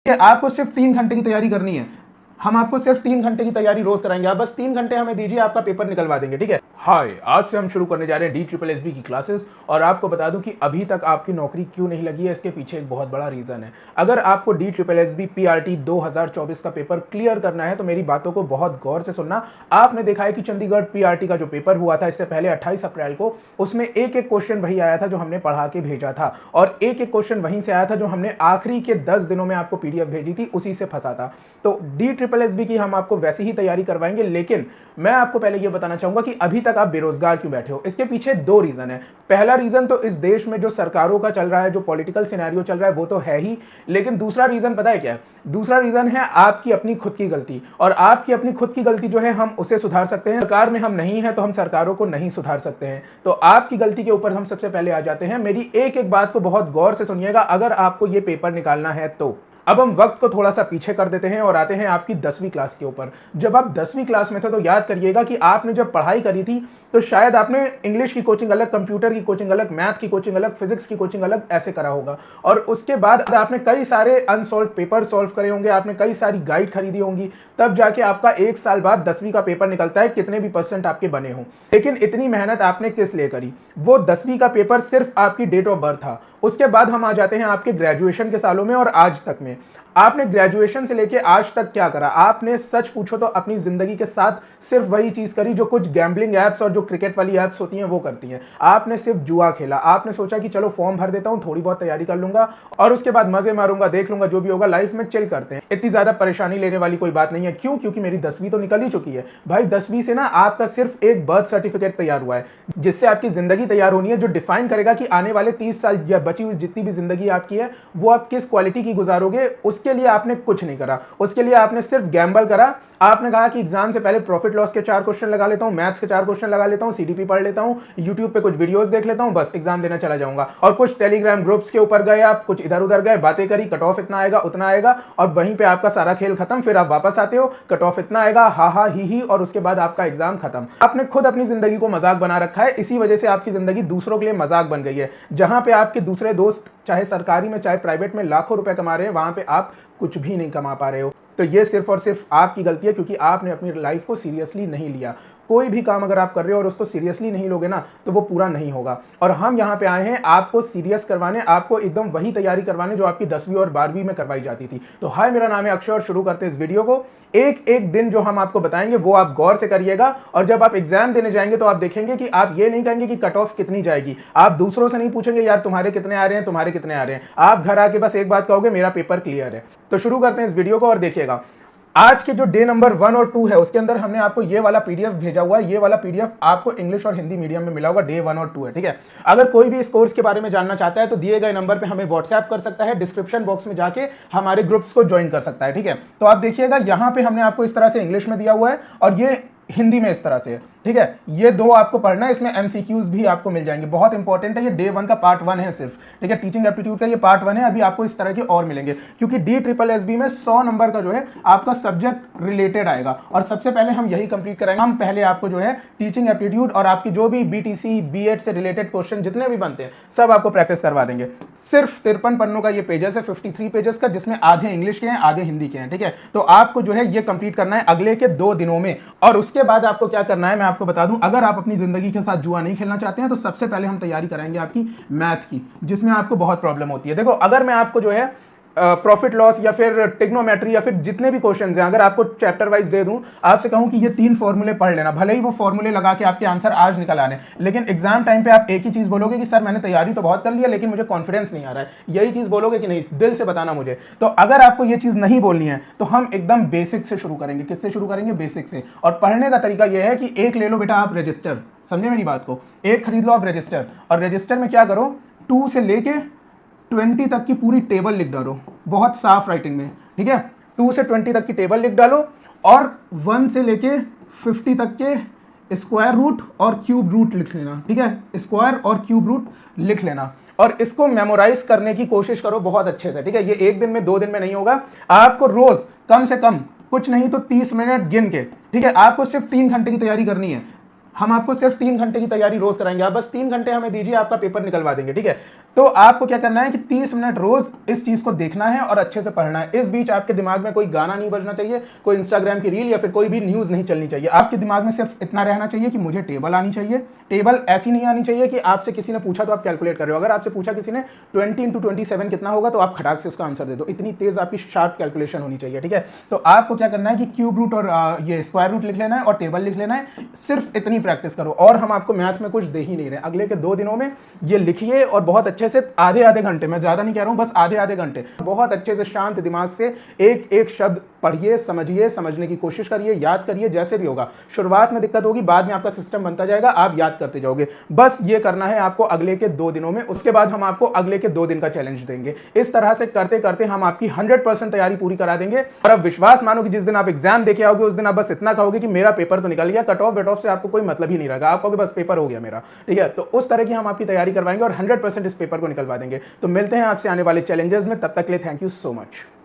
कि आपको सिर्फ 3 घंटे की तैयारी करनी है। हम आपको सिर्फ 3 घंटे की तैयारी रोज कराएंगे। आप बस 3 घंटे हमें दीजिए, आपका पेपर निकलवा देंगे, ठीक है। हाय, आज से हम शुरू करने जा रहे हैं DSSB की क्लासेस। और आपको बता दूं कि अभी तक आपकी नौकरी क्यों नहीं लगी है, इसके पीछे एक बहुत बड़ा रीजन है। अगर आपको DSSB PRT 2024 का पेपर क्लियर करना है तो मेरी बातों को बहुत गौर से सुनना। आपने देखा है कि चंडीगढ़ PRT का जो पेपर हुआ था इससे पहले 28 अप्रैल को, उसमें एक एक क्वेश्चन वही आया था जो हमने पढ़ा के भेजा था, और एक एक क्वेश्चन वहीं से आया था जो हमने आखिरी के 10 दिनों में आपको PDF भेजी थी, उसी से फंसा था। तो DSSB की हम आपको वैसी ही तैयारी करवाएंगे। लेकिन मैं आपको पहले यह बताना चाहूंगा कि अभी तक आप बेरोजगार क्यों बैठे हो। इसके पीछे दो रीजन है। पहला रीजन तो इस देश में जो सरकारों का चल रहा है, जो पॉलिटिकल सिनेरियो चल रहा है, वो तो है ही। लेकिन दूसरा रीजन पता है क्या है? दूसरा रीजन है आपकी अपनी खुद की गलती। और आपकी अपनी खुद की गलती जो है हम उसे सुधार सकते हैं। सरकार में हम नहीं है तो हम सरकारों को नहीं सुधार सकते हैं। तो आपकी गलती के ऊपर हम सबसे पहले आ जाते हैं। मेरी एक एक बात को बहुत गौर से सुनिएगा अगर आपको यह पेपर निकालना है तो। अब हम वक्त को थोड़ा सा पीछे कर देते हैं और आते हैं आपकी 10वीं क्लास के ऊपर। जब आप 10वीं क्लास में थे तो याद करिएगा कि आपने जब पढ़ाई करी थी तो शायद आपने इंग्लिश की कोचिंग अलग, कंप्यूटर की कोचिंग अलग, मैथ की कोचिंग अलग, फिजिक्स की कोचिंग अलग, ऐसे करा होगा। और उसके बाद आपने कई सारे अनसॉल्व पेपर सॉल्व करे होंगे, आपने कई सारी गाइड खरीदी होंगी, तब जाके आपका 1 साल बाद 10वीं का पेपर निकलता है, कितने भी % आपके बने हों। लेकिन इतनी मेहनत आपने किस लिए करी? वो 10वीं का पेपर सिर्फ आपकी डेट ऑफ बर्थ था। उसके बाद हम आ जाते हैं आपके ग्रेजुएशन के सालों में और आज तक में। आपने ग्रेजुएशन से लेके आज तक क्या करा? आपने सच पूछो तो अपनी जिंदगी के साथ सिर्फ वही चीज करी जो कुछ गैम्बलिंग एप्स और जो क्रिकेट वाली एप्स होती हैं वो करती हैं। आपने सिर्फ जुआ खेला। आपने सोचा कि चलो फॉर्म भर देता हूं, थोड़ी बहुत तैयारी कर लूंगा और उसके बाद मजे मारूंगा, देख लूंगा जो भी होगा, लाइफ में चिल करते हैं। इतनी ज्यादा परेशानी लेने वाली कोई बात नहीं है। क्यों? क्योंकि मेरी 10वीं तो निकल ही चुकी है भाई। 10वीं से ना आपका सिर्फ एक बर्थ सर्टिफिकेट तैयार हुआ है, जिससे आपकी जिंदगी तैयार होनी है, जो डिफाइन करेगा कि आने वाले 30 साल या बची हुई जितनी भी जिंदगी आपकी है वो आप किस क्वालिटी की गुजारोगे। उसके लिए आपने कुछ नहीं करा। उसके लिए आपने सिर्फ गैम्बल करा। आपने कहा कि एग्जाम से पहले प्रॉफिट लॉस के 4 क्वेश्चन लगा लेता हूं, मैथ्स के 4 क्वेश्चन लगा लेता हूं, CDP पढ़ लेता हूं, यूट्यूब पे कुछ वीडियोस देख लेता हूं, बस एग्जाम देना चला जाऊंगा। और कुछ टेलीग्राम ग्रुप्स के ऊपर गए आप, कुछ इधर उधर गए, बातें करी, कट ऑफ इतना आएगा उतना आएगा, और वहीं पे आपका सारा खेल खत्म। फिर आप वापस आते हो, कट ऑफ इतना आएगा, हा हा ही, और उसके बाद आपका एग्जाम खत्म। आपने खुद अपनी जिंदगी को मजाक बना रखा है। इसी वजह से आपकी जिंदगी दूसरों के लिए मजाक बन गई है। जहां पे आपके दूसरे दोस्त चाहे सरकारी में चाहे प्राइवेट में लाखों रुपए कमा रहे हैं, वहां पे आप कुछ भी नहीं कमा पा रहे हो। तो ये सिर्फ और सिर्फ आपकी गलती है, क्योंकि आपने अपनी लाइफ को सीरियसली नहीं लिया। कोई भी काम अगर आप कर रहे हो और उसको सीरियसली नहीं लोगे ना तो वो पूरा नहीं होगा। और हम यहाँ पे आए हैं आपको सीरियस करवाने, आपको एकदम वही तैयारी करवाने जो आपकी 10वीं और 12वीं में करवाई जाती थी। तो हाय, मेरा नाम है अक्षय और शुरू करते हैं इस वीडियो को। एक एक दिन जो हम आपको बताएंगे वो आप गौर से करिएगा, और जब आप एग्जाम देने जाएंगे तो आप देखेंगे कि आप ये नहीं कहेंगे कि कट ऑफ कितनी जाएगी। आप दूसरों से नहीं पूछेंगे यार तुम्हारे कितने आ रहे हैं, तुम्हारे कितने आ रहे हैं। आप घर आके बस एक बात कहोगे, मेरा पेपर क्लियर है। तो शुरू करते हैं इस वीडियो को और देखिएगा। आज के जो डे नंबर 1 और 2 है उसके अंदर हमने आपको ये वाला PDF भेजा हुआ है। ये वाला PDF आपको इंग्लिश और हिंदी मीडियम में मिला होगा। डे 1 और 2 है, ठीक है। अगर कोई भी इस कोर्स के बारे में जानना चाहता है तो दिए गए नंबर पे हमें व्हाट्सएप कर सकता है, डिस्क्रिप्शन बॉक्स में जाके हमारे ग्रुप्स को ज्वाइन कर सकता है, ठीक है। तो आप देखिएगा यहाँ पे हमने आपको इस तरह से इंग्लिश में दिया हुआ है और ये हिंदी में इस तरह से है, ठीक है। ये दो आपको पढ़ना है, इसमें MCQs भी आपको मिल जाएंगे। बहुत इंपॉर्टेंट है, ये डे 1 का पार्ट 1 है सिर्फ, ठीक है। टीचिंग एप्टीट्यूड का ये पार्ट 1 है। अभी आपको इस तरह के और मिलेंगे, क्योंकि DSSB में 100 नंबर का जो है आपका सब्जेक्ट रिलेटेड आएगा। और सबसे पहले हम यही कंप्लीट कराएंगे। हम पहले आपको जो है टीचिंग एप्टीट्यूड और आपकी जो भी BTC B.Ed से रिलेटेड क्वेश्चन जितने भी बनते हैं सब आपको प्रैक्टिस करवा देंगे। सिर्फ 53 पन्नों का ये पेजेस है, 53 पेजेस का, जिसमें आधे इंग्लिश के हैं आधे हिंदी के हैं, ठीक है। तो आपको जो है ये कंप्लीट करना है अगले के 2 दिनों में। और उसके बाद आपको क्या करना है मैं आपको बता दूं। अगर आप अपनी जिंदगी के साथ जुआ नहीं खेलना चाहते हैं तो सबसे पहले हम तैयारी कराएंगे आपकी मैथ की, जिसमें आपको बहुत प्रॉब्लम होती है। देखो, अगर मैं आपको जो है प्रॉफिट लॉस या फिर टिग्नोमेट्री या फिर जितने भी क्वेश्चंस हैं अगर आपको चैप्टर वाइज दे दूं, आपसे कहूं कि ये 3 फॉर्मूले पढ़ लेना, भले ही वो फॉर्मूले लगा के आपके आंसर आज निकल आने, लेकिन एग्जाम टाइम पे आप एक ही चीज बोलोगे कि सर मैंने तैयारी तो बहुत कर लिया लेकिन मुझे कॉन्फिडेंस नहीं आ रहा है। यही चीज बोलोगे कि नहीं? दिल से बताना मुझे। तो अगर आपको ये चीज नहीं बोलनी है तो हम एकदम बेसिक से शुरू करेंगे। किससे शुरू करेंगे? बेसिक से। और पढ़ने का तरीका यह है कि एक ले लो बेटा आप रजिस्टर, समझे मेरी बात को, एक खरीद लो आप रजिस्टर, और रजिस्टर में क्या करो, 2 से लेके 20 तक की पूरी टेबल लिख डालो, बहुत साफ राइटिंग में, ठीक है। 2 से 20 तक की टेबल लिख डालो और 1 से लेके 50 तक के स्क्वायर रूट और क्यूब रूट लिख लेना, ठीक है। स्क्वायर और क्यूब रूट लिख लेना और इसको मेमोराइज करने की कोशिश करो बहुत अच्छे से, ठीक है। ये 1 दिन में 2 दिन में नहीं होगा। आपको रोज कम से कम कुछ नहीं तो 30 मिनट गिन के, ठीक है। आपको सिर्फ 3 घंटे की तैयारी करनी है। हम आपको सिर्फ 3 घंटे की तैयारी रोज कराएंगे। आप बस 3 घंटे हमें दीजिए, आपका पेपर निकलवा देंगे, ठीक है। तो आपको क्या करना है कि 30 मिनट रोज इस चीज को देखना है और अच्छे से पढ़ना है। इस बीच आपके दिमाग में कोई गाना नहीं बजना चाहिए, कोई इंस्टाग्राम की रील या फिर कोई भी न्यूज नहीं चलनी चाहिए। आपके दिमाग में सिर्फ इतना रहना चाहिए कि मुझे टेबल आनी चाहिए। टेबल ऐसी नहीं आनी चाहिए कि आपसे किसी ने पूछा तो आप कैलकुलेट कर रहे हो। अगर आपसे पूछा किसी ने 20 इंटू 27 कितना होगा, तो आप खटाक से उसका आंसर दे दो। इतनी तेज आपकी शार्प कैलकुलेशन होनी चाहिए, ठीक है। तो आपको क्या करना है कि क्यूब रूट और ये स्क्वायर रूट लिख लेना है और टेबल लिख लेना है। सिर्फ इतनी प्रैक्टिस करो और हम आपको मैथ में कुछ दे ही नहीं रहे। अगले के 2 दिनों में ये लिखिए और बहुत अच्छे से आधे आधे घंटे, मैं ज्यादा नहीं कह रहा हूं, बस आधे आधे घंटे बहुत अच्छे से शांत दिमाग से एक एक शब्द पढ़िए, समझिए, समझने की कोशिश करिए, याद करिए। जैसे भी होगा, शुरुआत में दिक्कत होगी, बाद में आपका सिस्टम बनता जाएगा, आप याद करते जाओगे। बस ये करना है आपको अगले के 2 दिनों में। उसके बाद हम आपको अगले के 2 दिन का चैलेंज देंगे। इस तरह से करते करते हम आपकी 100% तैयारी पूरी करा देंगे। और अब विश्वास मानो कि जिस दिन आप एग्जाम देके आओगे उस दिन आप बस इतना कहोगे कि मेरा पेपर तो निकल गया, कट ऑफ वेट ऑफ से आपको कोई मतलब ही नहीं रहेगा। आप कहोगे बस पेपर हो गया मेरा, ठीक है। तो उस तरह की हम आपकी तैयारी करवाएंगे और 100% इस पेपर को निकलवा देंगे। तो मिलते हैं आपसे आने वाले चैलेंजेस में, तब तक के लिए थैंक यू सो मच।